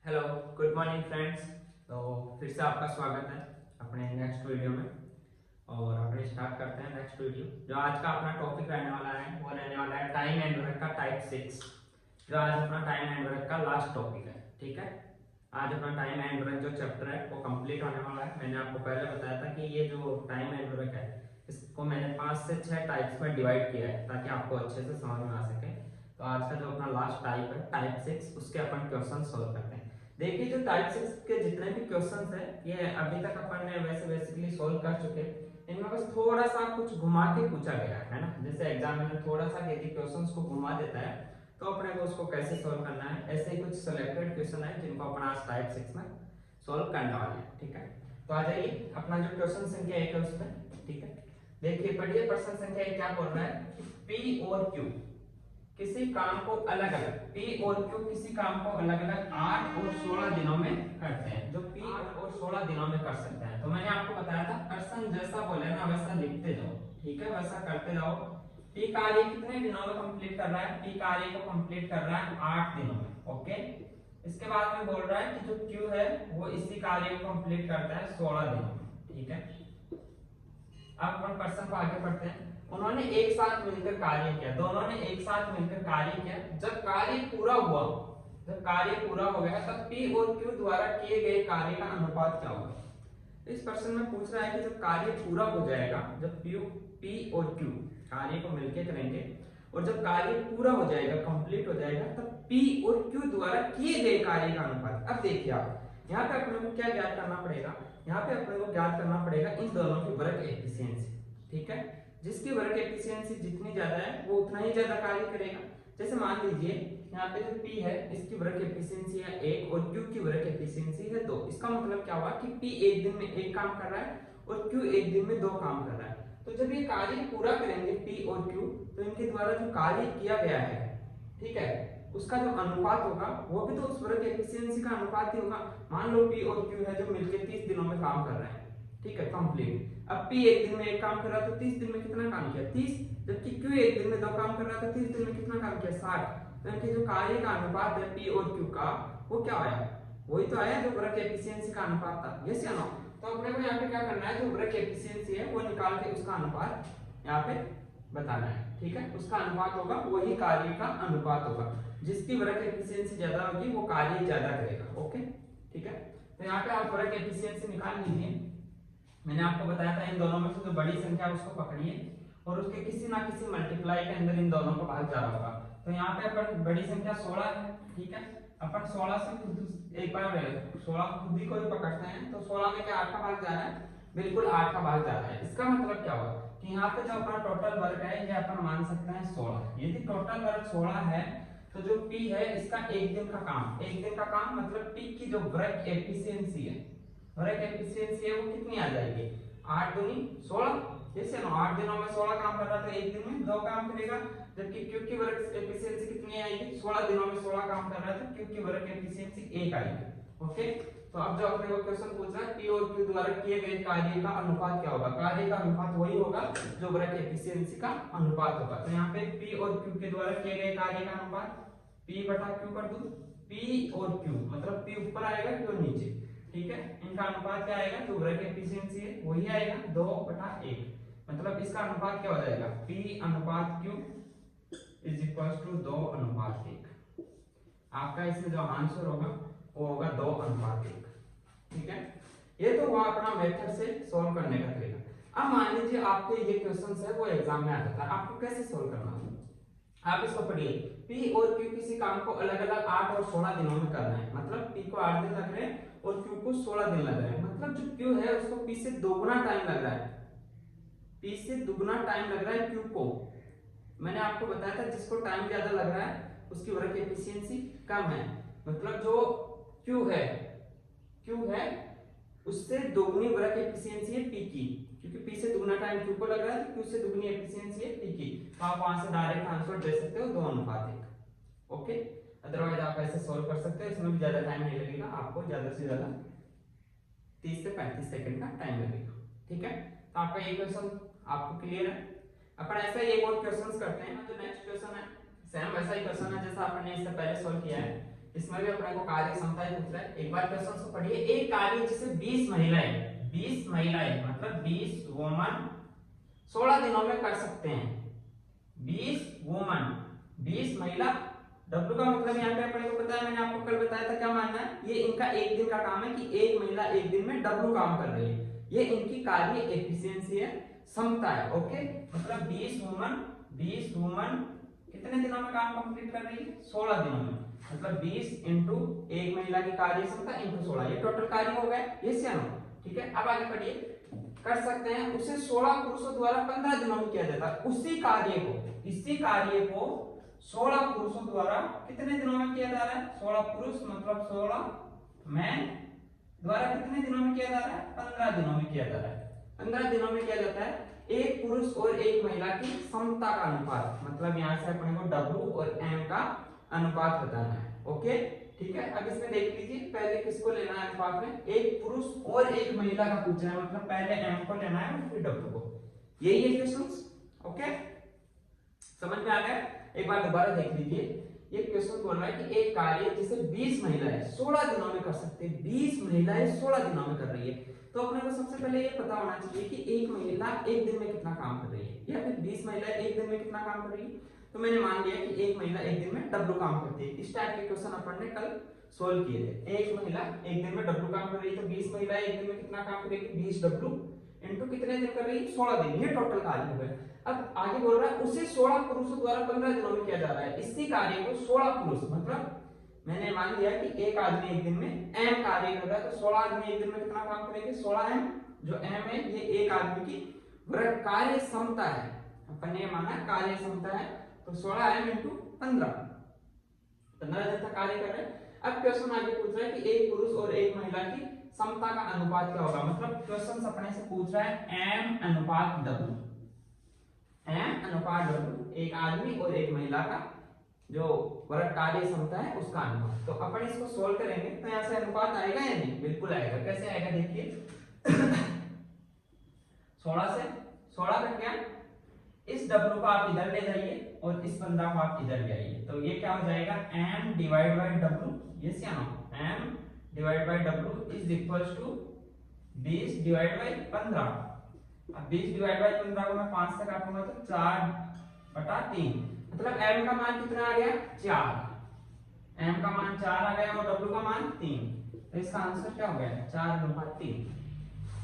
Hello, good morning friends. तो फिर से आपका स्वागत है अपने नेक्स्ट वीडियो में। और अपने स्टार्ट करते हैं नेक्स्ट वीडियो। जो आज का अपना टॉपिक रहने वाला है वो रहने वाला है टाइम एंड वर्क का टाइप 6, जो आज अपना टाइम एंड वर्क का लास्ट टॉपिक है। ठीक है, आज अपना टाइम एंड वर्क जो चैप्टर है वो कंप्लीट होने वाला है। मैंने आपको पहले बताया था कि ये जो टाइम एंड वर्क है इसको मैंने 5 से 6 टाइप्स में डिवाइड किया है ताकि आपको अच्छे से समझ में आ सके। तो आज का जो अपना लास्ट टाइप है टाइप 6, उसके अपन क्वेश्चन सोल्व करते हैं। देखिए, जो टाइप 6 के जितने भी क्वेश्चंस हैं ये अभी तक अपन ने वैसे बेसिकली सोल्व कर चुके हैं। इनमें बस थोड़ा सा कुछ घुमा के पूछा गया है ना, जैसे एग्जाम में थोड़ा सा यदि क्वेश्चंस को घुमा देता है तो अपने को उसको कैसे सोल्व करना है, ऐसे ही कुछ सिलेक्टेड क्वेश्चन है जिनको अपन आज टाइप 6 में सोल्व करने वाले हैं। ठीक है, तो आ जाइए अपना जो क्वेश्चन संख्या 1 है उसमें। ठीक है, देखिए पढ़िए, प्रश्न संख्या 1 क्या बोल रहा है। पी और क्यू किसी काम को अलग अलग P और Q किसी काम को अलग अलग 8 और 16 दिनों में करते हैं, जो P और 16 दिनों में कर सकते हैं। तो मैंने आपको बताया था प्रश्न जैसा बोले ना वैसा लिखते जाओ। ठीक है, वैसा करते जाओ। P कार्य कितने दिनों में कंप्लीट कर रहा है? P कार्य को कंप्लीट कर रहा है 8 दिनों में। ओके, इसके बाद में बोल रहा है कि जो Q है वो इसी कार्य को कंप्लीट करता है 16 दिनों में। ठीक है, अब अपन प्रश्न को आगे पढ़ते हैं। उन्होंने एक साथ मिलकर कार्य किया, दोनों ने एक साथ मिलकर कार्य किया। जब कार्य पूरा हुआ, जब कार्य पूरा हो गया तब P और Q द्वारा किए गए कार्य का अनुपात क्या होगा? इस प्रश्न में पूछ रहा है कि जब कार्य पूरा हो जाएगा, जब P और Q कार्य को मिलकर करेंगे और जब कार्य पूरा हो जाएगा, कंप्लीट हो जाएगा, तब P और Q द्वारा किए गए कार्य का अनुपात। अब देखिए आप यहाँ पे अपने को क्या ज्ञात करना पड़ेगा, यहाँ पे अपने को ज्ञात करना पड़ेगा इन दोनों की वर्क एफिशिएंसी। ठीक है, जिसकी वर्क एफिशिएंसी जितनी ज्यादा है वो उतना ही ज्यादा कार्य करेगा। जैसे मान लीजिए यहाँ पे जो P है इसकी वर्क एफिशिएंसी है 1 और Q की वर्क एफिशिएंसी है 2। इसका मतलब क्या हुआ कि P एक दिन में एक काम कर रहा है और Q एक दिन में 2 काम कर रहा है। तो जब ये कार्य पूरा करेंगे P और Q, तो इनके द्वारा जो कार्य किया गया है, ठीक है, उसका जो अनुपात होगा वो भी तो उस वर्क एफिशिएंसी का अनुपात ही होगा। मान लो P और Q है जो मिलकर 30 दिनों में काम कर रहे हैं। ठीक है, कंप्लीट। अब P एक दिन में एक काम कर रहा है तो 30 दिन में कितना काम किया? 30। जबकि Q एक दिन में 2 काम कर रहा है तो 30 दिन में कितना काम किया? 60। तो इनके जो कार्य का अनुपात है P और Q का, वो क्या आया? वही तो आया जो वर्क एफिशिएंसी का अनुपात था। यस या नो? तो अपने को यहाँ पे क्या करना है, जो वर्क एफिशिएंसी है वो निकाल के उसका अनुपात यहाँ पे बताना है। ठीक है, उसका अनुपात होगा वही कार्य का अनुपात होगा। जिसकी वर्क एफिशिएंसी ज्यादा होगी वो कार्य ज्यादा करेगा। ओके, ठीक है, तो यहाँ पे आप वर्क एफिशिएंसी निकाल लीजिए। मैंने आपको बताया था इन दोनों में से जो बड़ी संख्या उसको पकड़िए और उसके किसी ना किसी मल्टीप्लाई के अंदर इन दोनों को भाग जा रहा होगा। तो यहाँ पे अपन बड़ी संख्या 16 है। ठीक है, अपन 16 से खुद एक बार 16 खुद ही को ही पकड़ते हैं तो 16 में क्या 8 का भाग जा रहा है? बिल्कुल 8 का भाग जा रहा है। इसका मतलब क्या हुआ कि यहाँ पे जो अपना टोटल वर्क है ये अपन मान सकते हैं 16। यदि टोटल वर्क 16 है तो जो P है इसका एक दिन का काम, एक दिन का काम मतलब P की जो वर्क एफिशिएंसी है, वर्क एफिशिएंसी है वो कितनी आ जाएगी? 8 दूनी 16। जैसे ना 8 दिनों में 16 काम कर रहा तो एक दिन में 2 काम करेगा। जबकि Q की वर्क एफिशिएंसी कितनी आएगी? 16 दिनों में 16 काम कर रहा है तो Q की वर्क एफिशिएंसी 1 आएगी। ओके, तो अब जो अपने को क्वेश्चन पूछ रहा है P और Q द्वारा किए गए कार्य का अनुपात क्या होगा? कार्य का अनुपात वही होगा जो वर्क एफिशिएंसी का अनुपात होगा। तो यहाँ पे P और Q के द्वारा किए गए कार्य का अनुपात P बटा Q कर दूं। P और Q मतलब P ऊपर आएगा Q नीचे। ठीक है, इनका अनुपात क्या आएगा? जो वर्क एफिशिएंसी है वही आएगा 2 बटा 1। मतलब इसका अनुपात क्या हो जाएगा? P अनुपात Q इज इक्वल टू 2 अनुपात 1। आपका इसमें जो आंसर होगा वो होगा 2 अनुपात 1। ठीक है, ये तो हुआ अपना मेथड से सॉल्व करने का तरीका। अब मान लीजिए आपके ये क्वेश्चंस है वो एग्जाम में आ जाता है, आपको कैसे सॉल्व करना है? आप इसको पढ़िए, P और Q किसी काम को अलग अलग 8 और 16 दिनों में करना है। मतलब P को 8 दिन लग रहे हैं और Q को 16 दिन लग रहे हैं। मतलब जो Q है उसको P से दोगुना टाइम लग रहा है, P से दुगुना टाइम लग रहा है Q को। मैंने आपको बताया था जिसको टाइम ज्यादा लग रहा है उसकी वर्क एफिशिएंसी कम है। मतलब जो Q है उससे दोगुनी वर्क एफिशिएंसी है P की, क्योंकि P से दुगना टाइम Q को लग रहा है तो Q से दुगनी एफिशिएंसी है P की। तो आप वहां से डायरेक्ट आंसर दे सकते हो 2 अनुपात 1। ओके, अदरवाइज आप ऐसे सॉल्व कर सकते हो, इसमें भी ज्यादा टाइम नहीं लगेगा, आपको ज्यादा से ज्यादा 30 से 35 सेकंड का टाइम लगेगा। ठीक है, तो आपका ये क्वेश्चन आपको क्लियर है। अपन ऐसा एक और क्वेश्चंस करते हैं। जो नेक्स्ट क्वेश्चन है सेम वैसा ही क्वेश्चन है जैसा आपने इससे पहले सॉल्व किया है। इसमें भी अपने को कार्य क्षमता पूछ रहा है। एक बार क्वेश्चन को पढ़िए। एक कार्य जिसे 20 महिलाएं मतलब 20 वुमन 16 दिनों में कर सकते हैं। 20 वुमन 20 महिला, डब्ल्यू का मतलब यहाँ पे अपने को पता है, मैंने आपको कल बताया था क्या मानना है, ये इनका एक दिन का काम है कि एक महिला एक दिन में डब्ल्यू काम कर रही है, ये इनकी कार्य एफिशिएंसी है, क्षमता है। ओके, मतलब 20 वुमन कितने दिनों में काम कंप्लीट कर रही है? 16 दिनों में। मतलब 20 इंटू एक महिला की कार्य क्षमता इंटू 16, ये टोटल कार्य हो गया। ये सियानो, ठीक है। अब आगे बढ़िए। कर सकते हैं उसे 16 पुरुषों द्वारा 15 दिनों में किया जाता है। इसी कार्य को 16 पुरुषों द्वारा कितने दिनों में किया जा रहा है? 16 पुरुष मतलब 16 मैन द्वारा कितने दिनों में किया जा रहा है? 15 दिनों में किया जा रहा है। 15 दिनों में किया जाता है। एक पुरुष और एक महिला की समता का अनुपात, मतलब यहाँ से अपने को W और M का अनुपात बताना है। ओके, ठीक है। अब इसमें देख लीजिए, पहले किसको लेना है अनुपात में? एक पुरुष और एक महिला का पूछना है, मतलब पहले M को लेना है और फिर W को। यही है क्वेश्चंस। ओके, समझ में आ गया? एक बार दोबारा देख लीजिए। ये क्वेश्चन बोल रहा है कि एक कार्य जिसे 20 महिलाएं 16 दिनों में कर सकते हैं, 20 महिलाएं 16 दिनों में कर रही है, तो अपने को सबसे पहले ये पता होना चाहिए कि एक महिला एक दिन में कितना काम कर रही है, या फिर 20 महिलाएं एक दिन में कितना काम कर रही है। तो मैंने मान लिया कि एक महिला एक दिन में W काम करती है। इस टाइप के क्वेश्चन अपन ने कल सोल्व किए थे। एक महिला एक दिन में W काम कर रही है, तो 20 महिलाएं एक दिन में कितना काम करेगी? 20W इनटू कितने दिन कर रही है? 16 दिन। ये टोटल कार्य हो गया। अब आगे बोल रहा है उसे 16 पुरुषों द्वारा 15 दिनों में किया जा रहा है। इसी कार्य को 16 पुरुष, मतलब मैंने मान लिया कि एक आदमी एक दिन में M कार्य कर रहा है, तो 16 आदमी एक दिन में कितना काम करेंगे? 16M। जो M है ये एक आदमी की कार्य क्षमता है, अपन ने माना कार्य क्षमता है, तो 16M इंटू 15 दिन तक कार्य कर रहे हैं। अब क्वेश्चन आगे पूछ रहा है कि एक पुरुष और एक महिला की क्षमता का अनुपात क्या होगा। मतलब क्वेश्चन अपने से पूछ रहा है M अनुपात W, M अनुपात W, एक आदमी और एक महिला का जो वर्ग कार्य क्षमता है उसका अनुपात। तो अपन इसको सोल्व करेंगे तो यहाँ से अनुपात आएगा या नहीं? बिल्कुल आएगा। कैसे आएगा देखिए। 16 से 16 कट गया, इस W को आप इधर ले जाइए और इस 15 को आप इधर ले आइए, तो ये क्या हो जाएगा? M डिवाइड बाय W, ये M divide by W is equals to 20 divide by 15। अब 20 डिवाइड बाय 15 को मैं 5 से काटूंगा तो 4/3, मतलब M का मान कितना आ गया? 4। M का मान 4 आ गया और W का मान 3, तो इसका आंसर क्या हो गया? 4/3।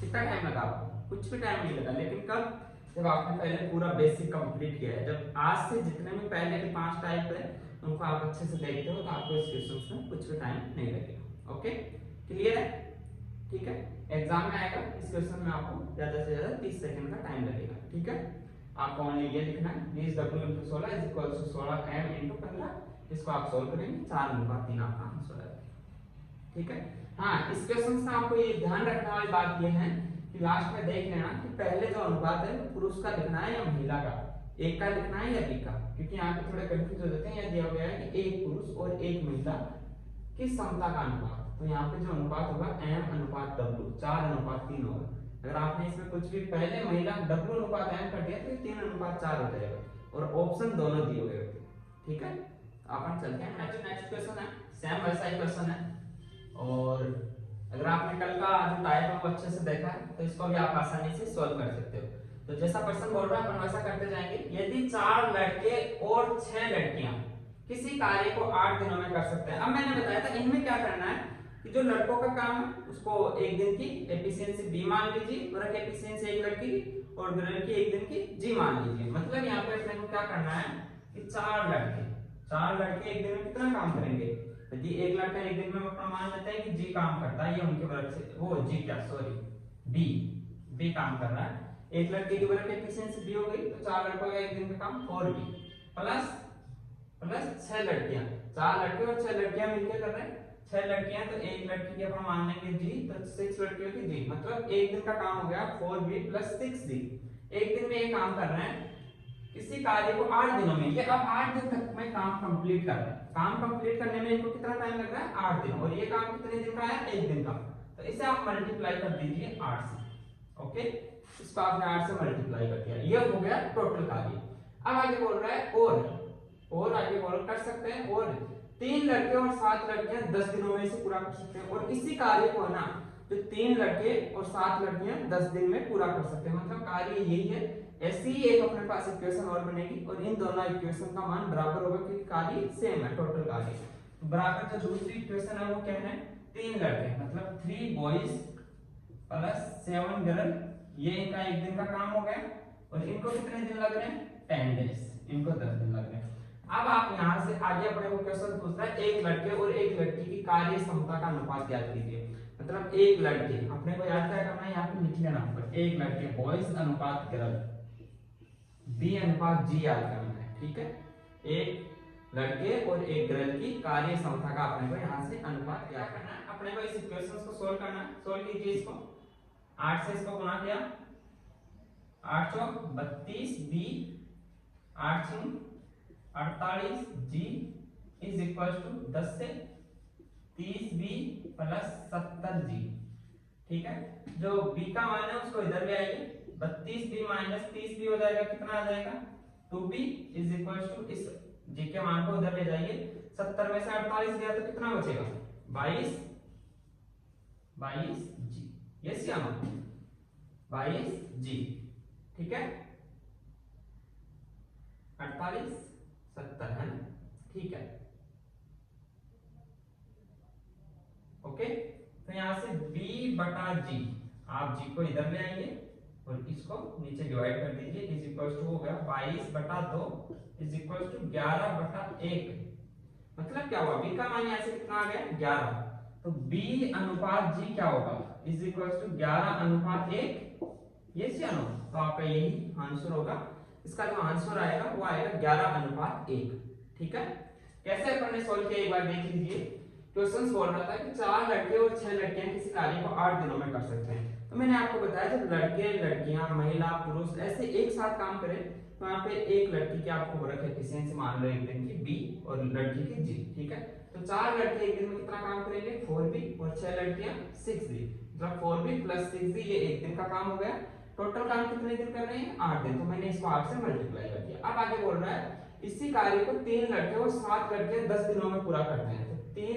कितना टाइम लगा आपको? कुछ भी टाइम नहीं लगा, लेकिन कब? जब आपने पहले पूरा बेसिक कंप्लीट किया है। जब आज से जितने भी पहले के 5 टाइप है उनको आप अच्छे से देखते हो तो आपको इस क्वेश्चन में कुछ भी टाइम नहीं लगेगा। ओके, क्लियर है? ठीक है। एग्जाम में आएगा इस क्वेश्चन में आपको ज्यादा से ज्यादा 30 सेकंड का टाइम लगेगा। ठीक है, आपको ओनली ये लिखना है 20W into 16 is equal to 16M into 15। इसको आप सोल्व करेंगे, 4/3 आपका आंसर आएगा। ठीक है। हाँ, इस क्वेश्चन में आपको ये ध्यान रखने वाली बात ये है कि लास्ट में देख लेना कि पहले जो अनुपात है पुरुष का लिखना है या महिला का, एक का लिखना है या एक का, क्योंकि यहाँ पे थोड़े कंफ्यूज हो जाते हैं। यहाँ दिया गया है कि एक पुरुष और एक महिला की क्षमता का अनुपात, तो यहाँ पे जो अनुपात होगा M अनुपात W 4/3 होगा। अगर आपने इसमें कुछ भी पहले महिला W अनुपात M कर दिया तो ये 3/4 हो जाएगा, और ऑप्शन दोनों दिए हुए होते हैं। ठीक है, अपन चलते हैं नेक्स्ट क्वेश्चन है। सेम वैसा ही क्वेश्चन है, और अगर आपने कल का जो टाइप है वो अच्छे से देखा है तो इसको भी आप आसानी से सॉल्व कर सकते हो। तो जैसा क्वेश्चन बोल रहा है अपन वैसा करते जाएंगे। यदि 4 लड़के और 6 लड़कियां किसी कार्य को 8 दिनों में कर सकते हैं। अब मैंने बताया था इनमें क्या करना है कि जो लड़कों का काम है उसको एक दिन की एफिशिएंसी B मान लीजिए, वर्क एफिशिएंसी एक लड़की की, और लड़की एक दिन की G मान लीजिए। मतलब यहाँ पे अपने को क्या करना है कि 4 लड़के एक दिन में कितना काम करेंगे। यदि एक लड़का एक दिन में अपना मान लेते हैं कि G काम करता है, ये उनके वर्क से वो B काम कर रहा है। एक लड़के की वर्क एफिशिएंसी B हो गई, तो 4 लड़कों का एक दिन का काम 4B प्लस 6 लड़कियां, 4 लड़के और 6 लड़कियां मिलकर कर रहे हैं। 6 लड़कियां तो एक लड़की की अपन मान लेंगे G, तो 6 लड़कियों की G, मतलब एक दिन का काम हो गया 4B प्लस 6D। एक दिन में ये काम कर रहे हैं किसी कार्य को 8 दिनों में। ये अब 8 दिन तक में काम कंप्लीट कर रहे हैं। काम कंप्लीट करने में इनको कितना टाइम लग रहा है? 8 दिन। और ये काम कितने दिन का है? 1 दिन का। तो इसे आप मल्टीप्लाई कर दीजिए 8 से। ओके, इसको आपने 8 से मल्टीप्लाई कर दिया, ये हो गया टोटल कार्य। अब आगे बोल रहा है और आगे बोल कर सकते हैं और 3 लड़के और 7 लड़कियां 10 दिनों में इसे पूरा कर सकते हैं। और इसी कार्य को ना जो 3 लड़के और 7 लड़कियां 10 दिन में पूरा कर सकते हैं, मतलब कार्य यही है। ऐसी ही एक अपने पास इक्वेशन और बनेगी और इन दोनों इक्वेशन का मान बराबर होगा क्योंकि कार्य सेम है, टोटल कार्य। तो बराबर जो दूसरी इक्वेशन है वो क्या है, 3 लड़के मतलब 3 बॉयज प्लस 7 गर्ल, ये इनका एक दिन का काम हो गया। और इनको कितने दिन लग रहे हैं, 10 डेज, इनको 10 दिन लग रहे हैं। अब आप यहाँ से आगे अपने को क्वेश्चन पूछ रहा है एक लड़के और एक लड़की की कार्य क्षमता का अनुपात ज्ञात कीजिए। मतलब एक लड़के, अपने को याद क्या करना है, यहाँ पे लिख लेना ऊपर, एक लड़के बॉयज अनुपात गर्ल, बी अनुपात जी याद करना है, ठीक है। एक लड़के और एक गर्ल की कार्य क्षमता का अपने को यहाँ से अनुपात क्या करना है, अपने को इस इक्वेशन को सोल्व करना है। सोल्व कीजिए इसको, 8 से इसको गुणा किया, 8 चौक 32, बी 8 सिंह 48, जी इज इक्वल टू 10 से 30 बी प्लस 70 जी, ठीक है। जो b का मान है उसको इधर ले आइए, 32 बी माइनस 30 बी हो जाएगा, कितना आ जाएगा 2b इज इक्वल टू, इस g के मान को उधर ले जाइए, 70 में से 48 गया तो कितना बचेगा 22 जी, यस या नो 22 जी, ठीक है। 48 70 है ना, ठीक है, ओके। तो यहां से b बटा g, आप g को इधर ले आइए और इसको नीचे डिवाइड कर दीजिए, इज इक्वल टू हो गया 22 बटा 2 इज इक्वल टू 11 बटा 1। मतलब क्या हुआ, b का मान यहां से कितना आ गया 11, तो b अनुपात g क्या होगा इज इक्वल टू 11 अनुपात 1, यस या नो। तो आपका यही आंसर होगा, इसका जो आंसर आएगा वो आएगा 11 अनुपात 1, ठीक है। कैसे अपन ने सोल्व किया एक बार देख लीजिए। क्वेश्चन बोल रहा था कि 4 लड़के और 6 लड़कियां किसी कार्य को 8 दिनों में कर सकते हैं। तो मैंने आपको बताया जब लड़के लड़कियां महिला पुरुष ऐसे एक साथ काम करें तो यहाँ पे एक लड़की की आपको रखे एफिशिएंसी मान लो एक दिन की बी और लड़की की जी, ठीक है। तो 4 लड़के एक दिन में कितना काम करेंगे 4b और 6 लड़कियां 6b, मतलब 4b प्लस 6b ये एक दिन का काम हो गया। टोटल काम कितने दिन कर रहे हैं 8 दिन, तो मैंने इसको 8 से मल्टीप्लाई कर दिया। अब आगे बोल रहा है इसी कार्य को 3 लड़के और 7 लड़के 10 दिनों में पूरा करते हैं। तो 3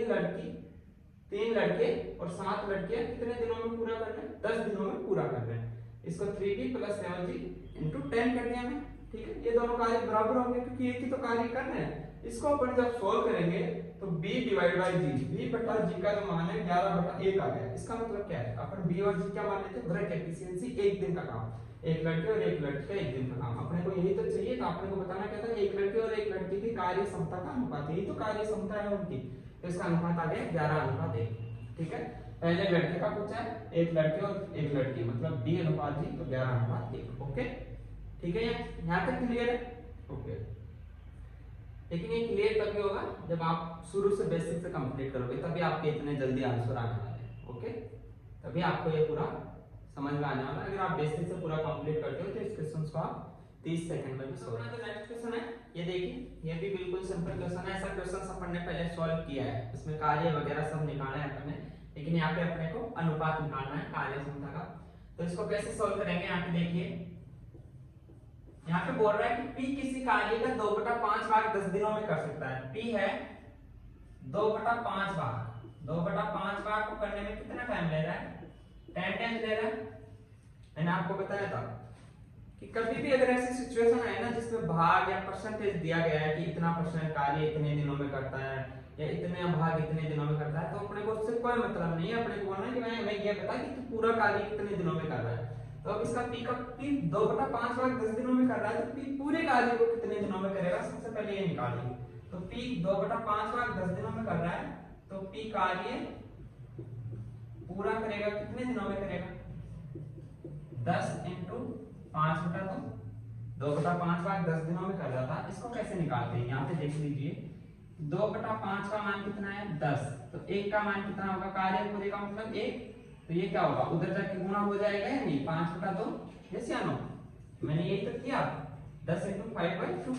लड़के और 7 लड़कियां कितने दिनों में पूरा कर रहे हैं 10 दिनों में पूरा कर रहे हैं। इसको 3b प्लस 7g इंटू 10 कर दिया मैं, ठीक है। ये दोनों कार्य बराबर होंगे क्योंकि एक ही तो कार्य कर रहे हैं। इसको अपन जब सोल्व करेंगे तो b divide by g, b बटा g का जो मान है 11 बटा 1 आ गया। इसका मतलब क्या है, अपन b और g क्या मान लेते हैं वर्क एफिशिएंसी, एक दिन का काम, एक लड़के और एक लड़की का एक दिन का काम। अपने को यही तो चाहिए, तो अपने को बताना क्या था एक लड़के और एक लड़की की कार्य क्षमता का अनुपात, यही तो कार्य क्षमता है उनकी, तो इसका अनुपात आ गया 11 अनुपात 1, ठीक है। पहले लड़के का पूछा है, एक लड़के और एक लड़की मतलब b अनुपात g, तो 11 अनुपात 1, ओके, ठीक है। यहाँ तक क्लियर है, ओके। लेकिन ये क्लियर तभी होगा जब आप शुरू से बेसिक से कंप्लीट करोगे, तभी आपके इतने जल्दी आंसर आने वाले हैं, ओके। तभी आपको ये पूरा समझ में आने वाला है। अगर आप बेसिक से पूरा कंप्लीट करते हो तो इस क्वेश्चन को आप 30 सेकंड में भी सॉल्व कर। जो नेक्स्ट क्वेश्चन है ये देखिए, ये भी बिल्कुल सिंपल क्वेश्चन है। ऐसा क्वेश्चन अपन ने पहले सॉल्व किया है, इसमें कार्य वगैरह सब निकाला है अपन ने, लेकिन यहाँ पे अपने को अनुपात निकालना है कार्य क्षमता का। तो इसको कैसे सॉल्व करेंगे, यहाँ पे देखिए, यहाँ पे बोल रहा है कि P किसी कार्य का 2/5 भाग 10 दिनों में कर सकता है। P है 2/5 भाग, 2/5 भाग को करने में कितना टाइम ले रहा है 10 डेज ले रहा है। मैंने आपको बताया था कि कभी भी अगर ऐसी सिचुएशन है ना जिसमें भाग या परसेंटेज दिया गया है कि इतना परसेंट कार्य इतने दिनों में करता है या इतने भाग इतने दिनों में करता है, तो अपने को उससे कोई मतलब नहीं है। अपने को बोलना है कि मैं ये बता कि तू पूरा कार्य कितने दिनों में कर रहा है। तो अब इसका P का P 2/5 भाग 10 दिनों में कर रहा है, तो P पूरे कार्य को कितने दिनों में करेगा, सबसे पहले ये निकालिए। तो P 2/5 भाग 10 दिनों में कर रहा है, तो P कार्य पूरा करेगा कितने दिनों में करेगा 10 इंटू 5/2, 2/5 भाग 10 दिनों में कर रहा था। इसको कैसे निकालते हैं, यहाँ पे देख लीजिए, 2/5 का मान कितना है 10, तो 1 का मान कितना होगा, कार्य पूरे का मतलब 1, तो ये क्या होगा उधर जाके गुणा हो जाएगा या नहीं 5/2, यस या नो। मैंने यही तो किया 10 इंटू 5/2,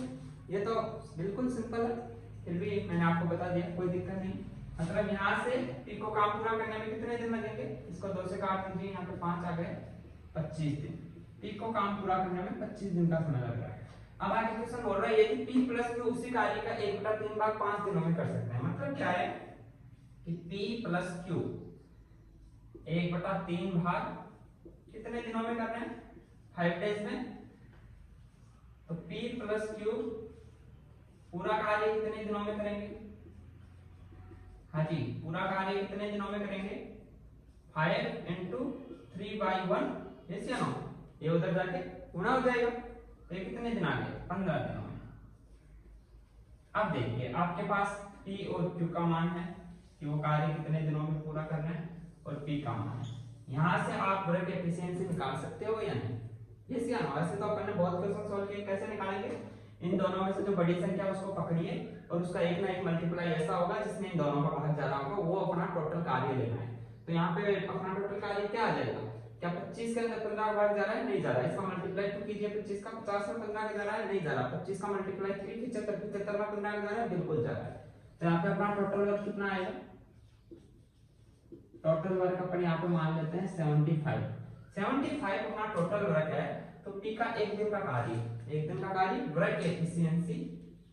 ये तो बिल्कुल सिंपल है, फिर भी मैंने आपको बता दिया, कोई दिक्कत नहीं। मतलब यहाँ से P को काम पूरा करने में कितने दिन लगेंगे, इसको 2 से काट दीजिए, यहाँ पे 5 आ गए, 25 दिन। P को काम पूरा करने में 25 दिन का समय लग रहा है। अब आगे क्वेश्चन बोल रहा है यदि p प्लस q उसी कार्य का 1/3 भाग 5 दिनों में कर सकते हैं। मतलब क्या है कि p प्लस q 1/3 भाग कितने दिनों में करना है, 5 डेज में। तो p प्लस q पूरा कार्य कितने दिनों में करेंगे, हाँ जी पूरा कार्य कितने दिनों में करेंगे, 5 × 3/1, यस या नो, ये उधर जाके गुणा हो जाएगा, तो ये कितने दिन आ गए, 15 दिनों में। अब देखिए आपके पास p और q का मान है कि वो कार्य कितने दिनों में पूरा करना है, और p का मान है। यहाँ से आप वर्क एफिशिएंसी निकाल सकते हो या नहीं, यस या नो। वैसे तो अपन ने बहुत क्वेश्चन सॉल्व किए, कैसे निकालेंगे, इन दोनों में से जो बड़ी संख्या है उसको पकड़िए और उसका एक ना एक मल्टीप्लाई ऐसा होगा जिसमें इन दोनों का भाग ज्यादा होगा, वो अपना टोटल कार्य लेना है। तो यहाँ पे अपना टोटल कार्य क्या आ जाएगा, क्या 25 के अंदर 15 का भाग जा रहा है, नहीं जा रहा है, इसका मल्टीप्लाई तो कीजिए 25 का, 50 में 15 का जा रहा है, नहीं जा रहा, 25 का मल्टीप्लाई 3 75 75 में 15 का जा रहा है, बिल्कुल जा रहा है। तो यहाँ पे अपना टोटल वर्क कितना आएगा, टोटल वर्क अपन यहाँ पे मान लेते हैं 75 अपना टोटल वर्क है। तो p का एक दिन का कार्य, एक दिन का कार्य वर्क एफिशिएंसी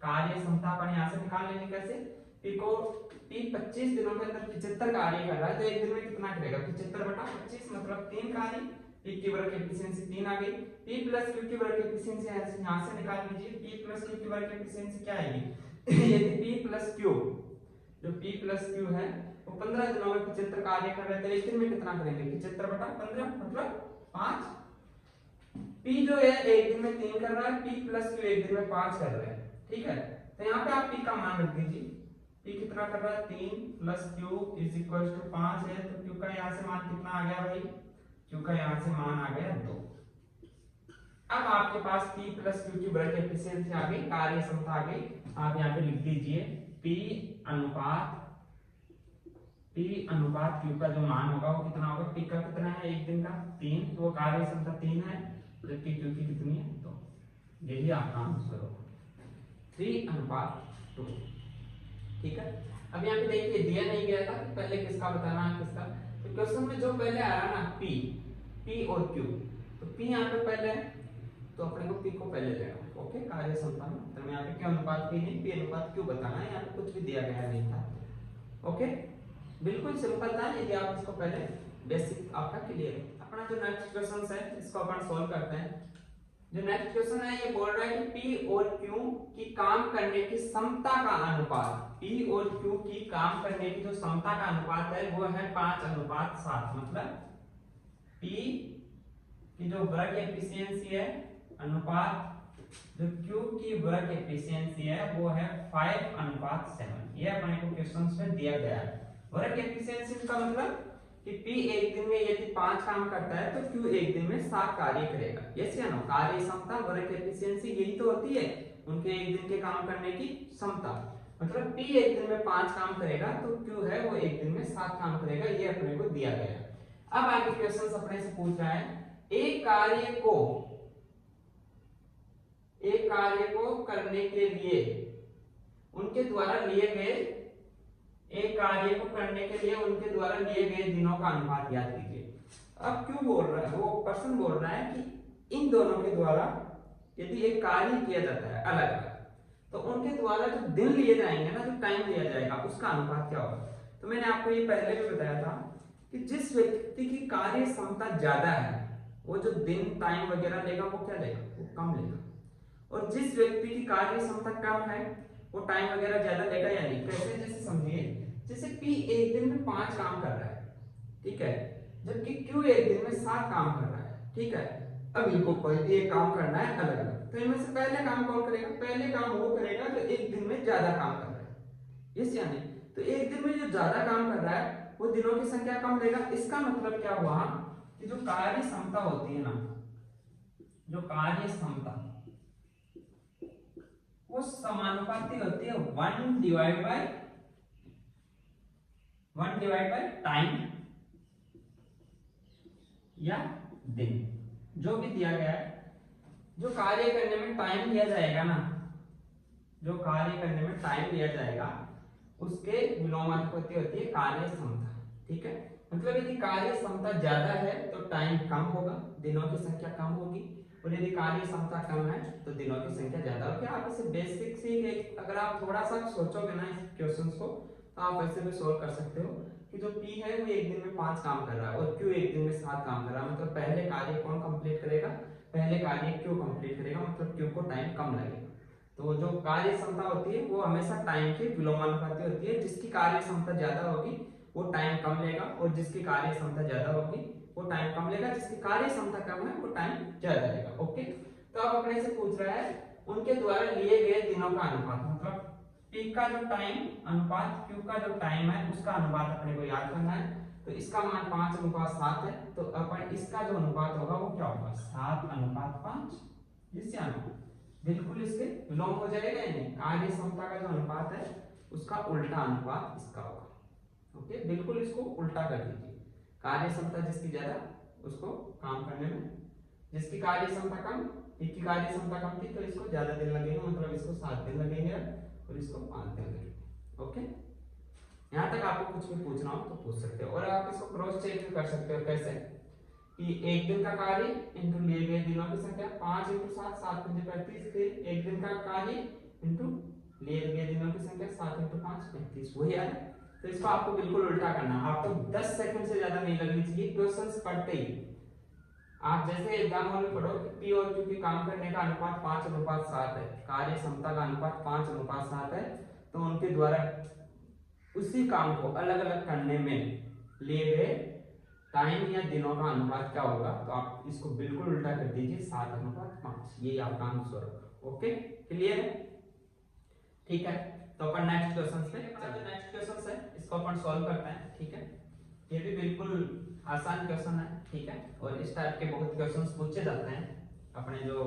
कार्य क्षमता अपन यहाँ से निकाल लेंगे कैसे, p 25 दिनों के अंदर 75 कार्य कर रहा है, तो एक दिन में कितना करेगा, 75/25 मतलब 3 कार्य। p की वर्क एफिशिएंसी 3 आ गई। p प्लस q की वर्क एफिशिएंसी यहाँ से निकाल लीजिए, p प्लस q की वर्क एफिशिएंसी क्या आएगी यदि p प्लस q, जो p प्लस q है वो 15 दिनों में 75 कार्य कर रहे थे, एक दिन में कितना करेंगे, 75/15 मतलब 5। p जो है एक दिन में 3 कर रहा है, p प्लस q एक दिन में 5 कर रहे हैं, ठीक है। तो यहाँ पे आप p का मान रख दीजिए, p कितना कर रहा है 3 plus q is equal to 5 है, तो q का यहाँ से मान कितना आ गया भाई, q का यहाँ से मान आ गया 2। अब आपके पास p प्लस q की वर्क एफिशिएंसी आ गई, कार्य क्षमता आ गई। आप यहाँ पे लिख दीजिए p अनुपात q का जो मान होगा वो कितना होगा, p का कितना है एक दिन का 3, तो वो कार्य क्षमता 3 है, जबकि q की कितनी है 2। यही आपका आंसर होगा 3:2, ठीक है। अब यहाँ पे देखिए दिया नहीं गया था कि पहले किसका बताना है किसका, तो क्वेश्चन में जो पहले आ रहा ना p और q, तो p यहाँ पे पहले है तो अपने को p को पहले लेना है, ओके। कार्य क्षमता में तो यहाँ पे q अनुपात p नहीं, p अनुपात q बताना है, यहाँ पे कुछ भी दिया गया नहीं था, ओके। बिल्कुल सिंपल था, यदि आप इसको पहले बेसिक आपका क्लियर है। अपना जो नेक्स्ट क्वेश्चन है इसको अपन सॉल्व करते हैं। जो नेक्स्ट क्वेश्चन है ये बोल रहा है कि p और q की काम करने की क्षमता का अनुपात, p और q की काम करने की जो क्षमता का अनुपात है वो है 5:7। मतलब p की जो वर्क एफिशिएंसी है अनुपात जो q की वर्क एफिशिएंसी है वो है 5:7। ये अपने को क्वेश्चंस में दिया गया है। वर्क एफिशिएंसी का मतलब कि p एक दिन में यदि 5 काम करता है तो q एक दिन में 7 कार्य करेगा, यस या नो। कार्य क्षमता वर्क एफिशिएंसी यही तो होती है, उनके एक दिन के काम करने की क्षमता। मतलब p एक दिन में 5 काम करेगा तो q है वो एक दिन में 7 काम करेगा, ये अपने को दिया गया है। अब आगे क्वेश्चन अपने से पूछ रहा है एक कार्य को करने के लिए उनके द्वारा लिए गए, एक कार्य को करने के लिए उनके द्वारा लिए गए दिनों का अनुपात याद कीजिए। अब क्यों बोल रहा है, वो पर्सन बोल रहा है कि इन दोनों के द्वारा यदि एक कार्य किया जाता है अलग अलग, तो उनके द्वारा जो दिन लिए जाएंगे ना, जो टाइम लिया जाएगा उसका अनुपात क्या होगा। तो मैंने आपको ये पहले भी बताया था कि जिस व्यक्ति की कार्य क्षमता ज्यादा है वो जो दिन टाइम वगैरह लेगा वो क्या लेगा, वो कम लेगा, और जिस व्यक्ति की कार्य क्षमता कम है वो टाइम वगैरह ज्यादा लेगा या नहीं। कैसे, जैसे समझिए, जैसे p एक दिन में 5 काम कर रहा है, ठीक है, जबकि q एक दिन में 7 काम कर रहा है, ठीक है। अब इनको कोई भी एक काम करना है अलग अलग, तो इनमें से पहले काम कौन करेगा, पहले काम वो करेगा जो एक दिन में ज्यादा काम कर रहा है, यस या नहीं। तो एक दिन में जो ज्यादा काम कर रहा है वो दिनों की संख्या कम लेगा। इसका मतलब क्या हुआ कि जो कार्य क्षमता होती है ना, जो कार्य क्षमता वो समानुपाती होती है 1 डिवाइड बाय टाइम या दिन, जो भी दिया गया है। जो कार्य करने में टाइम लिया जाएगा ना, जो कार्य करने में टाइम लिया जाएगा उसके विलोमानुपाती होती है कार्य क्षमता, ठीक है। मतलब यदि कार्य क्षमता ज्यादा है तो टाइम कम होगा, दिनों की संख्या कम होगी, और यदि कार्य क्षमता कम है तो दिनों की संख्या ज्यादा होगी। आप इसे बेसिक सी अगर आप थोड़ा सा सोचोगे ना इस क्वेश्चन को तो आप ऐसे भी सोल्व कर सकते हो कि जो P है वो एक दिन में 5 काम कर रहा है और Q एक दिन में 7 काम कर रहा है, मतलब पहले कार्य कौन कंप्लीट करेगा, पहले कार्य Q कंप्लीट करेगा, मतलब Q को टाइम कम लगेगा। तो जो कार्य क्षमता होती है वो हमेशा टाइम के विलोमानुपाती होती है। जिसकी कार्य क्षमता ज्यादा होगी वो टाइम कम लेगा और जिसकी कार्य क्षमता ज्यादा होगी वो टाइम कम लेगा, जिसकी कार्य क्षमता कम है वो टाइम ज्यादा लेगा। ओके, तो अब अपने से पूछ रहा है उनके द्वारा लिए गए दिनों का अनुपात, मतलब P का जो टाइम अनुपात Q का जो टाइम है उसका अनुपात अपने को याद करना है। तो इसका मान 5:7 है, तो अपन इसका जो अनुपात होगा वो क्या होगा 7:5। जिससे अनुपात बिल्कुल इसके विलोम हो जाएगा, यानी कार्य क्षमता का जो अनुपात है उसका उल्टा अनुपात इसका होगा। ओके, बिल्कुल इसको उल्टा कर दीजिए। कार्य क्षमता जिसकी ज्यादा उसको काम करने में, जिसकी कार्य क्षमता कम, इसकी कार्य क्षमता कम थी तो इसको ज्यादा दिन लगेंगे, मतलब इसको 7 दिन लगेंगे और इसको 5 दिन लगेंगे। ओके, यहाँ तक आपको कुछ भी पूछना हो तो पूछ सकते हो। और आप इसको क्रॉस चेक भी कर सकते हो। कैसे कि एक दिन का कार्य इंटू लिए गए दिनों की संख्या, 5 × 7 7 × 35, फिर एक दिन का कार्य इंटू लिए गए दिनों की संख्या 7 × 5 35, वही है। तो इसको आपको बिल्कुल उल्टा करना है। आपको 10 सेकंड से ज्यादा नहीं लगनी चाहिए क्वेश्चंस पढ़ते ही। आप जैसे एग्जाम हॉल में पढ़ो कि P और Q के काम करने का अनुपात 5:7 है, कार्य क्षमता का अनुपात 5:7 है, तो उनके द्वारा उसी काम को अलग अलग करने में लिए गए टाइम या दिनों का अनुपात क्या होगा, तो आप इसको बिल्कुल उल्टा कर दीजिए 7:5। ये आपका आंसर होगा। ओके, क्लियर है? ठीक है, तो अपन नेक्स्ट क्वेश्चन पे चलते हैं। नेक्स्ट क्वेश्चन है इसको अपन सॉल्व करते हैं। ठीक है, ये भी बिल्कुल आसान क्वेश्चन है। ठीक है, और इस टाइप के बहुत क्वेश्चंस पूछे जाते हैं अपने जो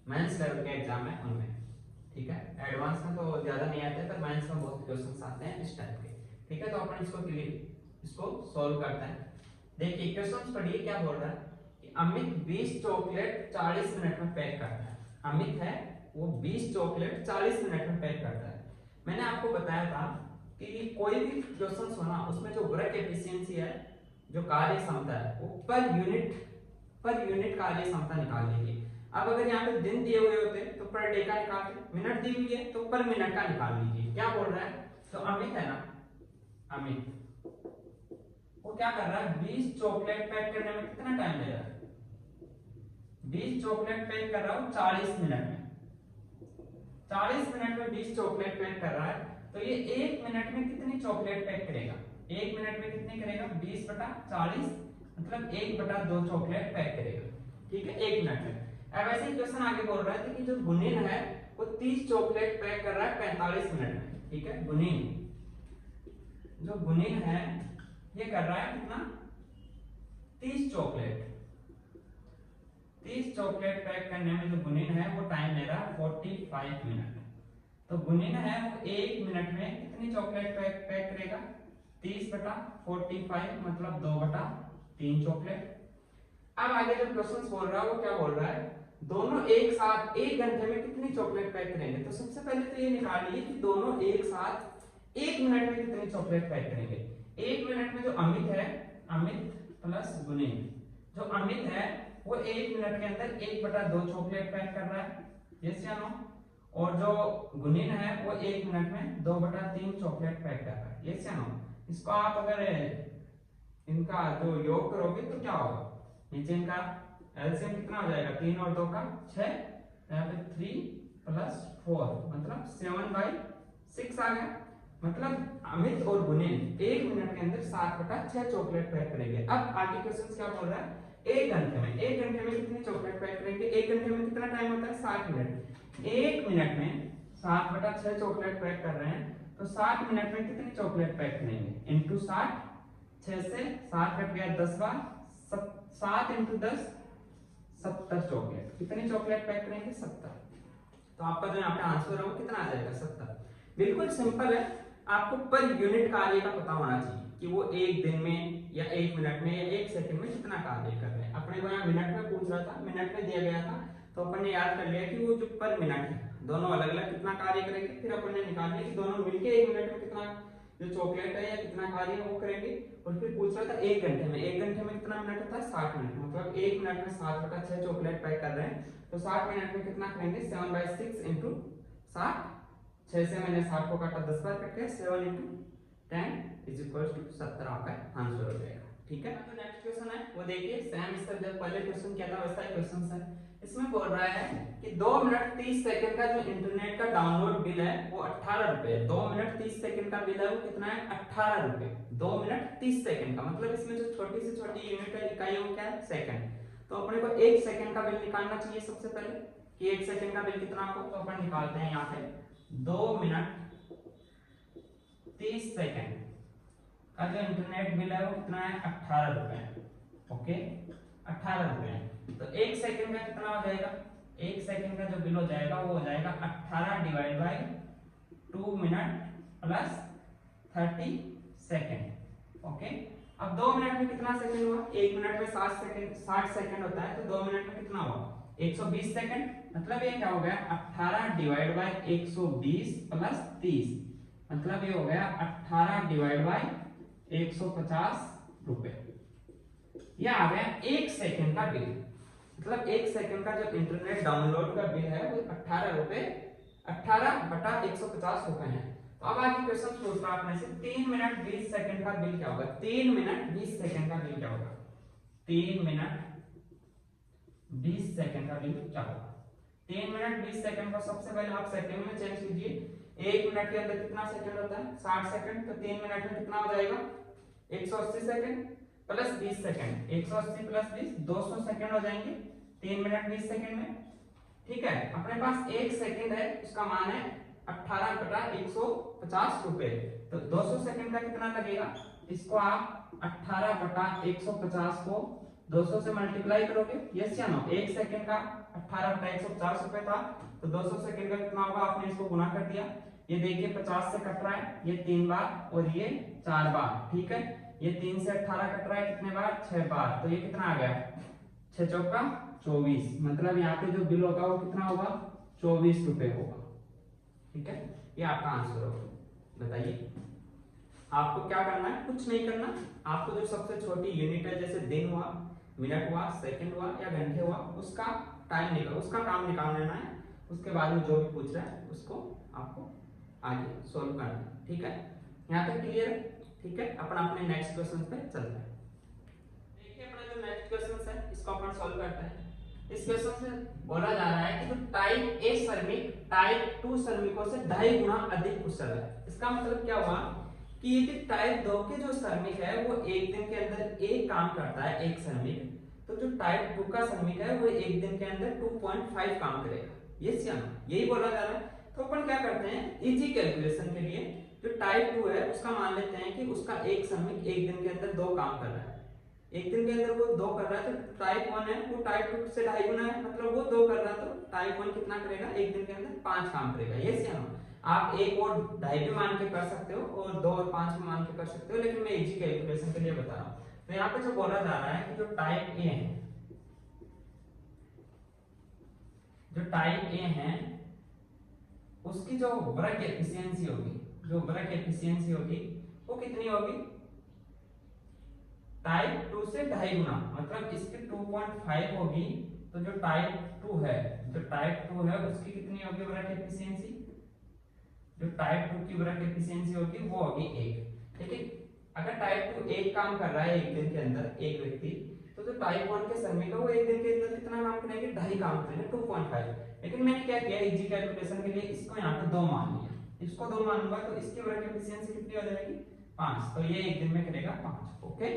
मेंस लेवल के एग्जाम है उनमें। ठीक है, एडवांस में तो ज्यादा नहीं आते पर मेंस में बहुत क्वेश्चंस आते हैं इस टाइप के। ठीक है, तो अपन इसको सॉल्व करते हैं। देखिए क्वेश्चन पढ़िए क्या बोल रहा है कि अमित 20 चॉकलेट 40 मिनट में पैक करता है। अमित है वो 20 चॉकलेट 40 मिनट में पैक करता है। मैंने आपको बताया था कि कोई भी क्वेश्चन होना उसमें जो वर्क एफिशिएंसी है, जो कार्य क्षमता है, वो पर यूनिट कार्य क्षमता निकाल लीजिए। अब अगर यहाँ पे दिन दिए हुए होते तो पर डे का निकालते, मिनट दी हुई है तो पर मिनट का निकाल लीजिए। क्या बोल रहा है, तो अमित है ना, अमित वो क्या कर रहा है 20 चॉकलेट पैक करने में कितना टाइम ले रहा है, 20 चॉकलेट पैक कर रहा हूं 40 मिनट में। 40 मिनट में 20 चॉकलेट पैक कर रहा है, तो ये 1 मिनट में कितनी चॉकलेट पैक करेगा, 1 मिनट में कितनी करेगा 20/40, मतलब 1/2 चॉकलेट पैक करेगा। ठीक है, 1 मिनट में। अब ऐसे ही क्वेश्चन आगे बोल रहा है कि जो गुनीन है वो 30 चॉकलेट पैक कर रहा है 45 मिनट में। ठीक है, जो गुनीन है ये कर रहा है कितना 30 चॉकलेट पैक करने में जो गुनीन है वो टाइम ले रहा है 45 मिनट। तो गुनीन है वो 1 मिनट में कितनी चॉकलेट पैक करेगा 30/45, मतलब 2/3 चॉकलेट। अब आगे जो क्वेश्चन बोल रहा है वो क्या बोल रहा है, दोनों एक साथ 1 घंटे में कितनी चॉकलेट पैक करेंगे। तो सबसे पहले तो ये निकालिए कि दोनों एक साथ 1 मिनट में कितनी चॉकलेट पैक करेंगे। 1 मिनट में जो अमित है, अमित प्लस गुनीन, जो अमित है वो 1 मिनट के अंदर 1/2 चॉकलेट पैक कर रहा है, यस या नो, और जो गुनीन है वो 1 मिनट में 2/3 चॉकलेट पैक कर रहा है, यस या नो। इसको आप अगर इनका जो योग करोगे तो क्या होगा, नीचे इनका एलसीएम कितना हो जाएगा, 3 और 2 का 6, यहाँ पे 3 + 4 मतलब 7/6 आ गया। मतलब अमित और गुनीन 1 मिनट के अंदर 7/6 चॉकलेट पैक करेंगे। अब आगे क्वेश्चन क्या बोल रहा है, 1 घंटे में कितनी चॉकलेट पैक करेंगे। 1 घंटे में कितना टाइम होता है 60 मिनट। 1 मिनट में 7/6 चॉकलेट पैक कर रहे हैं, तो 7 मिनट में कितनी चॉकलेट पैक करेंगे इंटू 60, 6 से 7 कट गया 10 बार, 7 × 10 70 चॉकलेट। कितनी चॉकलेट पैक करेंगे 70। तो आपका जो यहाँ पे आंसर है वो कितना आ जाएगा 70। बिल्कुल सिंपल है, आपको पर यूनिट कार्य का पता होना चाहिए कि वो 1 दिन में या 1 मिनट में या 1 सेकंड में कितना कार्य कर रहे हैं। अपने को यहाँ मिनट में पूछ रहा था, मिनट में दिया गया था, तो अपन ने याद कर लिया कि वो जो पर मिनट है दोनों अलग अलग कितना कार्य करेंगे। फिर अपन ने निकाल लिया कि दोनों मिलके 1 मिनट में कितना जो चॉकलेट है या कितना कार्य वो करेंगे। और फिर पूछा रहा था 1 घंटे में, 1 घंटे में कितना मिनट होता है 60 मिनट, मतलब 1 मिनट में 7/6 चॉकलेट पैक कर रहे हैं, तो 60 मिनट में कितना करेंगे 7/6 इंटू 60, 6 से मैंने 60 को काटा 10 बार कट गया, 7 इंटू 10 इज इक्वल टू 70 आपका आंसर हो जाएगा। ठीक है, तो नेक्स्ट क्वेश्चन है वो देखिए, सेम इसका जब पहले क्वेश्चन किया था वैसा ही क्वेश्चन है। इसमें बोल रहा है कि 2 मिनट 30 सेकंड का जो इंटरनेट का डाउनलोड बिल है वो 18 रुपए, 2 मिनट 30 सेकंड का बिल है वो कितना है 18 रुपए, 2 मिनट 30 सेकंड का, मतलब इसमें जो छोटी से छोटी यूनिट है इकाई वो क्या है सेकंड। तो अपने को 1 सेकंड का बिल निकालना चाहिए सबसे पहले कि 1 सेकंड का बिल कितना हो, तो अपन निकालते हैं यहाँ पे 2 मिनट 30 सेकंड का जो इंटरनेट बिल है वो कितना है 18 रुपए। ओके, 18 रुपए, तो 1 सेकंड का कितना हो जाएगा, 1 सेकंड का जो बिल हो जाएगा वो हो जाएगा 18 divide by 2 minute plus 30 second. Okay, अब 2 मिनट में कितना सेकंड हुआ, 1 मिनट में 60 सेकंड होता है, तो 2 मिनट में कितना हुआ 120 सेकंड, मतलब ये क्या हो गया 18 डिवाइड बाय 120 प्लस 30, मतलब ये हो गया 18 डिवाइड बाय 150 रुपए। ये आ गया 1 सेकंड का बिल, मतलब 1 सेकंड का जो इंटरनेट डाउनलोड का बिल है वो 18 रुपए, 18/150 रुपए है। तो अब आगे क्वेश्चन पूछ रहा अपने से 3 मिनट 20 सेकंड का बिल क्या होगा, 3 मिनट 20 सेकंड का बिल क्या होगा, 3 मिनट 20 सेकंड का बिल क्या होगा। 3 मिनट 20 सेकंड को सबसे पहले आप सेकंड में चेंज कीजिए, 1 मिनट के अंदर कितना सेकंड होता है 60 सेकंड, तो 3 मिनट में कितना हो जाएगा 180 second plus 20 second, 180 plus 20 200 second हो जाएंगे 3 मिनट 20 सेकंड में। ठीक है, अपने पास 1 सेकंड है, उसका मान है 18/150 रुपए, तो 200 सेकंड का कितना लगेगा, इसको आप 18/150 को 200 से मल्टीप्लाई करोगे, यस या नो। 1 सेकंड का 18/150 रुपए था, तो 200 सेकंड का कितना होगा, आपने इसको गुना कर दिया, ये देखिए 50 से कट रहा है, ये 3 बार और ये 4 बार। ठीक है, ये 3 से 18 कट रहा है कितने बार 6 बार, तो ये कितना आ गया 6 चौका 24, मतलब यहाँ पे जो बिल होगा वो कितना होगा 24 रुपए होगा। ठीक है, ये आपका आंसर होगा। बताइए आपको क्या करना है, कुछ नहीं करना, आपको जो सबसे छोटी यूनिट है जैसे दिन हुआ, मिनट हुआ, सेकंड हुआ या घंटे हुआ, उसका टाइम निकाल, उसका काम निकाल लेना है, उसके बाद में जो भी पूछ रहा है उसको आपको आगे सोल्व करना है। ठीक है, यहाँ तक क्लियर है। ठीक है, अपन अपने नेक्स्ट क्वेश्चन पे चलते हैं। देखिए अपना जो नेक्स्ट क्वेश्चन है इसको अपन सॉल्व करते हैं। इस क्वेश्चन से बोला जा रहा है कि जो टाइप ए श्रमिक टाइप 2 श्रमिकों से 2.5 गुना अधिक कुशल है। इसका मतलब क्या हुआ कि ये टाइप 2 के जो श्रमिक है वो एक दिन के अंदर एक काम करता है एक श्रमिक, तो जो टाइप 2 का श्रमिक है वो एक दिन के अंदर 2.5 काम करेगा। यस या नो, यही बोला जा रहा है। तो अपन क्या करते हैं, इजी कैलकुलेशन के लिए जो टाइप 2 है उसका मान लेते हैं कि उसका एक श्रमिक एक दिन के अंदर 2 काम कर रहा है, एक दिन के अंदर वो 2 कर रहा है, तो टाइप 1 है वो टाइप 2 से 2.5 गुना है, मतलब वो 2 कर रहा है, तो टाइप 1 कितना करेगा एक दिन के अंदर 5 काम करेगा। यस या नो, आप 1 और 2.5 भी मान के कर सकते हो और 2 और 5 भी मान के कर सकते हो, लेकिन मैं इजी कैलकुलेशन के लिए बता रहा हूँ। तो यहाँ पे जो बोला जा रहा है कि जो टाइप ए है, जो टाइप ए है उसकी जो वर्क एफिशिएंसी होगी, जो वर्क एफिशिएंसी होगी वो कितनी होगी टाइप 2 से 2.5 गुना, मतलब इसकी 2.5 होगी, तो जो टाइप 2 है, जो टाइप 2 है उसकी कितनी होगी वर्क एफिशिएंसी, जो टाइप 2 की वर्क एफिशिएंसी होगी वो होगी 1। लेकिन अगर टाइप 2 एक काम कर रहा है एक दिन के अंदर एक व्यक्ति, तो जो टाइप 1 के श्रमिक है वो एक दिन के अंदर कितना काम करेंगे 2.5 काम करेंगे 2.5। लेकिन मैंने क्या किया इजी कैलकुलेशन के लिए इसको यहाँ पे 2 मान लिया, इसको 2 मान लूंगा तो इसकी वर्क एफिशिएंसी कितनी हो जाएगी 5, तो ये एक दिन में करेगा 5। ओके,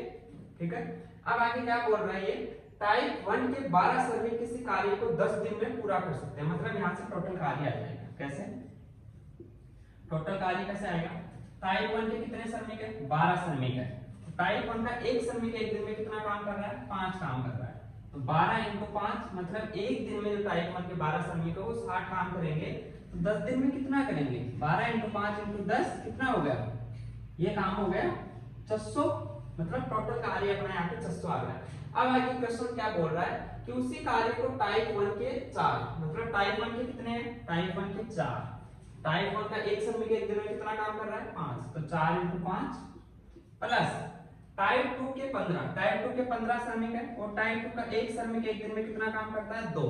ठीक है। अब आगे क्या बोल रहा है ये, टाइप 1 के 12 श्रमिक किसी कार्य को 10 दिन में पूरा कर सकते हैं, मतलब यहाँ से टोटल कार्य आ जाएगा। कैसे टोटल कार्य कैसे आएगा, टाइप 1 के कितने श्रमिक है 12 श्रमिक है, टाइप 1 का एक श्रमिक एक दिन में कितना काम कर रहा है 5 काम कर रहा है, तो 12 × 5 मतलब एक दिन में जो टाइप 1 के 12 श्रमिक है वो 60 काम करेंगे, तो 10 दिन में कितना करेंगे 12 × 5 × 10 कितना हो गया, ये काम हो गया 600, मतलब टोटल कार्य अपना यहाँ पे 600 आ गया। अब आगे क्वेश्चन क्या बोल रहा है कि उसी कार्य को टाइप 1 के 4, मतलब टाइप 1 के कितने हैं टाइप 1 के 4, टाइप 1 का एक श्रमिक एक दिन में कितना काम कर रहा है 5, तो 4 × 5 प्लस टाइप 2 के 15 श्रमिक है और टाइप 2 का एक श्रमिक एक दिन में कितना काम करता है 2,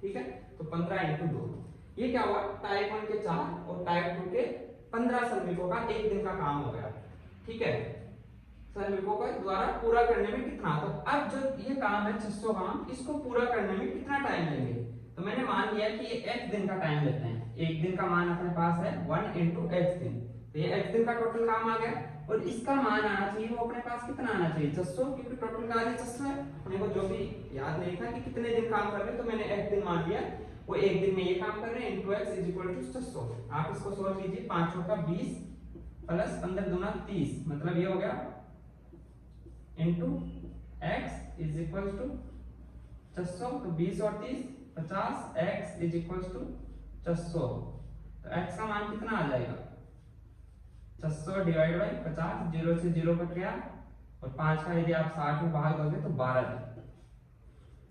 ठीक है। तो 15 × 2, ये क्या हुआ टाइप 1 के 4 और टाइप 2 के 15 श्रमिकों का एक दिन का काम हो गया, ठीक है। श्रमिकों का द्वारा पूरा करने में कितना, तो अब जो ये काम है 600 काम, इसको पूरा करने में कितना टाइम लेंगे, तो मैंने मान लिया कि ये x दिन का टाइम लेते हैं। एक दिन का मान अपने पास है 1 × x दिन, तो ये x दिन का टोटल काम आ गया और इसका मान आना चाहिए वो अपने पास कितना आना चाहिए 600, क्योंकि टोटल का 600 है। अपने को जो भी याद नहीं था कि कितने दिन काम कर रहे हैं, तो मैंने x दिन मान लिया, वो एक दिन में ये काम कर रहे हैं × x = 600। आप इसको सोल्व कीजिए, 5 × 20 + 15 × 30, मतलब ये हो गया x = 600, तो 20 और 30 50, x = 600, तो x का मान कितना आ जाएगा 600 / 50, 0 से 0 कट गया और 5 का यदि आप 60 में भाग दोगे तो 12 दिन,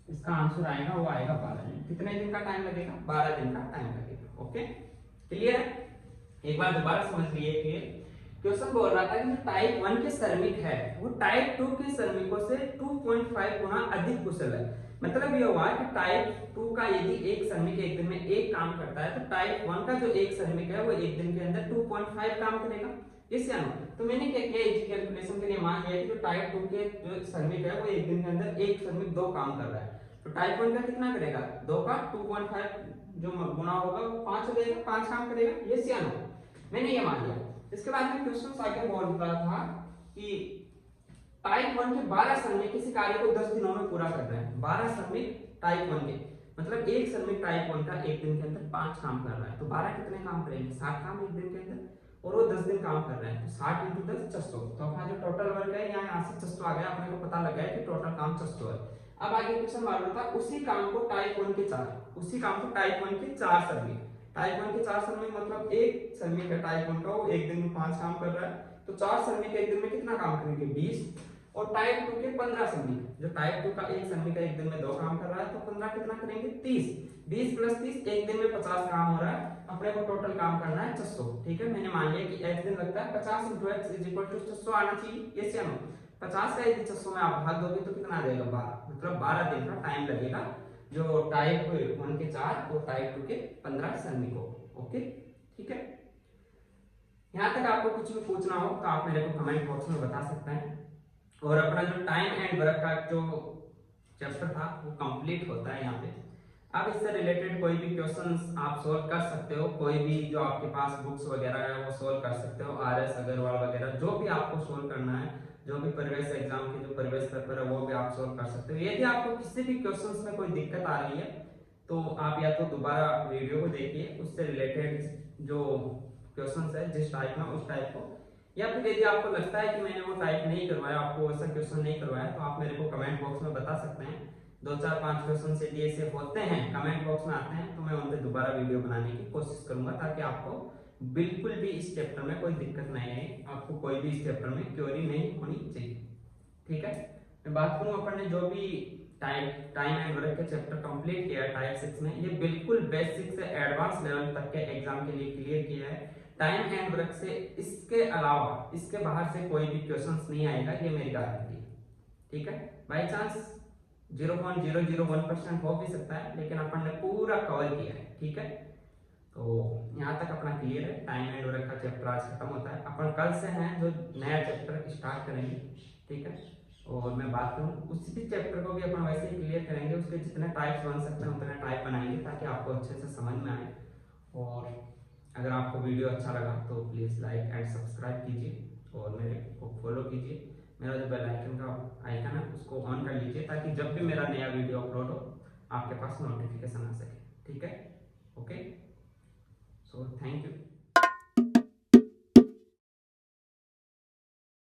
इसका आंसर आएगा वो आएगा 12 दिन। कितने दिन का टाइम लगेगा 12 दिन का टाइम लगेगा। ओके क्लियर है, एक बार दोबारा समझ लीजिए। क्लियर क्वेश्चन बोल रहा था कि जो टाइप 1 के श्रमिक है वो टाइप 2 के श्रमिकों से 2.5 गुना अधिक कुशल है। मतलब ये हुआ कि टाइप 2 का यदि एक श्रमिक एक दिन में एक काम करता है, तो टाइप 1 का जो एक श्रमिक है वो एक दिन के अंदर 2.5 काम करेगा। इस तो मैंने क्या किया, इसी कैलकुलेशन के लिए मान लिया कि जो टाइप 2 के जो श्रमिक है वो एक दिन के अंदर एक श्रमिक 2 काम कर रहा है, तो टाइप 1 का कितना करेगा 2 का 2.5 जो गुना होगा वो 5 हो जाएगा, 5 काम करेगा। ये सियानो मैंने ये मान लिया। इसके बाद में क्वेश्चन आगे बोल रहा था कि टाइप 1 के 12 श्रमिक किसी कार्य को 10 दिनों में पूरा कर रहे हैं। 12 श्रमिक टाइप 1 के, मतलब एक श्रमिक टाइप 1 का एक दिन के अंदर 5 काम कर रहा है, तो 12 कितने काम करेंगे 60 काम एक दिन के अंदर, और वो 10 दिन काम कर रहे हैं, तो 60 × 10 600। तो अपना जो टोटल वर्क है यहाँ से 600 आ गया, अपने को पता लगा है कि टोटल काम 600 है। अब आगे क्वेश्चन मार रहा था उसी काम को टाइप 1 के 4, उसी काम को टाइप 1 के 4 श्रमिक, टाइप 1 के 4 श्रमिक मतलब एक श्रमिक है टाइप 1 का वो एक दिन में 5 काम कर रहा है, तो 4 श्रमिक एक दिन में कितना काम करेंगे 20, और टाइप 2 के 15 श्रमिक, जो टाइप 2 का एक श्रमिक एक दिन में 2 काम कर रहा है, तो 15 कितना करेंगे 30, 20 + 30 एक दिन में 50 काम हो रहा है, अपने को टोटल काम करना है 600। ठीक है, मैंने मान लिया कि एक दिन लगता है 50 × x = 600 आना चाहिए। ये सेम 50 का यदि 600 में आप भाग दोगे तो कितना आ जाएगा 12, मतलब 12 दिन का टाइम लगेगा जो टाइप 1 के 4 और टाइप 2 के 15 श्रमिकों। ओके ठीक है, यहाँ तक आपको कुछ भी पूछना हो तो आप मेरे को कमेंट बॉक्स में बता सकते हैं। और अपना जो टाइम एंड वर्क का जो चैप्टर था वो कंप्लीट होता है यहाँ पे। अब इससे रिलेटेड कोई भी क्वेश्चंस आप सोल्व कर सकते हो, कोई भी जो आपके पास बुक्स वगैरह है वो सोल्व कर सकते हो, RS अग्रवाल वगैरह जो भी आपको सोल्व करना है, जो भी प्रवेश एग्जाम की जो प्रवेश पेपर है वो भी आप सोल्व कर सकते हो। यदि आपको किसी भी क्वेश्चंस में कोई दिक्कत आ रही है तो आप या तो दोबारा वीडियो को देखिए, उससे रिलेटेड जो क्वेश्चंस है जिस टाइप में उस टाइप को, या फिर यदि आपको लगता है कि मैंने वो टाइप नहीं करवाया, आपको वैसा क्वेश्चन नहीं करवाया, तो आप मेरे को कमेंट बॉक्स में बता सकते हैं। 2 4 5 क्वेश्चन यदि ऐसे होते हैं कमेंट बॉक्स में आते हैं तो मैं उन पर दोबारा वीडियो बनाने की कोशिश करूंगा, ताकि आपको बिल्कुल भी इस चैप्टर में कोई दिक्कत नहीं आए, आपको कोई भी इस चैप्टर में क्वेरी नहीं होनी चाहिए। ठीक है, मैं बात करूं अपन ने जो भी टाइम एंड वर्क के चैप्टर कंप्लीट किया है टाइप 6 में, ये बिल्कुल बेसिक से एडवांस लेवल तक के एग्जाम के लिए क्लियर किया है। टाइम एंड वर्क से इसके अलावा इसके बाहर से कोई भी क्वेश्चंस नहीं आएगा, ये मेरी गारंटी है। ठीक है, बाई चांस 0.001% हो भी सकता है, लेकिन अपन ने पूरा कवर किया है। ठीक है, तो यहाँ तक अपना क्लियर है। टाइम एंड वर्क का चैप्टर आज खत्म होता है, अपन कल से हैं जो नया चैप्टर स्टार्ट करेंगे। ठीक है, और मैं बात करूँ उसी चैप्टर को भी अपन वैसे ही क्लियर करेंगे, उसके जितने टाइप्स बन सकते हैं उतने टाइप बनाएंगे ताकि आपको अच्छे से समझ में आए। और अगर आपको वीडियो अच्छा लगा तो प्लीज़ लाइक एंड सब्सक्राइब कीजिए और मेरे को फॉलो कीजिए। मेरा जो बेल आइकन का आइकन है उसको ऑन कर लीजिए ताकि जब भी मेरा नया वीडियो अपलोड हो आपके पास नोटिफिकेशन आ सके। ठीक है।